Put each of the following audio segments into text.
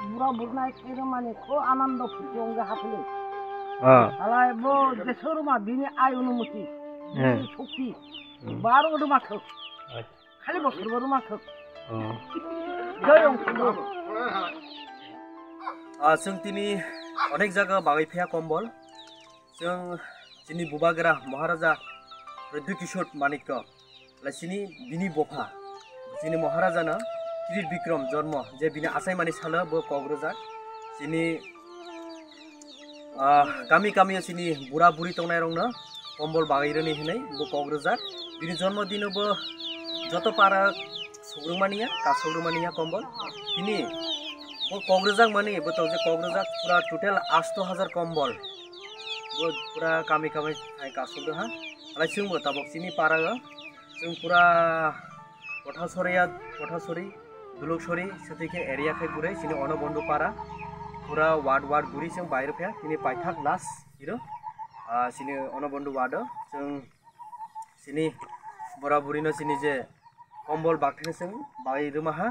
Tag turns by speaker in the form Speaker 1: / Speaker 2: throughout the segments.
Speaker 1: बुरा बुरनाय केरो माने को आनंद फुर्ति अंगे हाफले आलाय बो देशर मा बिनि आय अनुमति बिनि शक्ति बारो गदो माथो खाली बसर बारो माथो जय अंकुर
Speaker 2: जों दिनै अनेक जायगा बागैफाया कम्बल जों जोंनि बुबागोरा महाराजा प्रद्युत माणिक्य लासिनि बिनि बफा जोंनि महाराजानो किरीट बिक्रम जन्म जे बिनि आसाय मानि सालो बो क'क्राझार जोंनि गामि गामि जोंनि बुरा बुरि तंनाय रंनो कम्बल बागैरनि होनाय बो क'क्राझार बिनि जन्मदिनबो जत पारा सौग्रुमानिया का सौग्रुमानिया कम्बल बिनि क'क्राझार माने बताओ जे क'क्राझार पूरा टोटल 8000 कम्बल वो पूरा कामी कामी का सौदो हा अलाय जोंबो ताबकसिनि पारा जों पूरा पठासरी दुलुकसरी सतिके एरिया खाय गुरै सिनि अनबन्धु पारा पूरा वार्ड गुरी जों बायर फैया सिनि पाइथाक लास हिरो सिनि अनबन्धु वार्ड जों सिनि बोरा बुरिनो सिनि जे कम्बल बागथेनो जों बायरोमाहा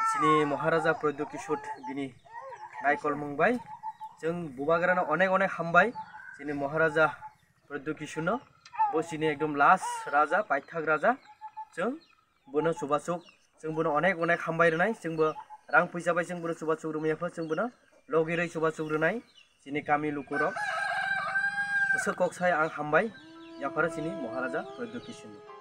Speaker 2: सिनि महाराजा प्रद्युत बिनि नायकल मुंबाय जों बुबागोरानो अनेक हामबाय सिनि महाराजा प्रद्युत बो सिनि एकदम लास्ट राजा पाइथाक राजा जों बोनो सुबासुक जों बोनो अनेक हामबाय रोनाय जोंबो रां फैसा बाय जों बोनो सुबासुक रुमियाफोर जों बोनो लगिरै सुबासुक रोनाय सिनि कामी लुकुरक गोसो कक्साय आं हामबाय याफारा सिनि महाराजा प्रद्युत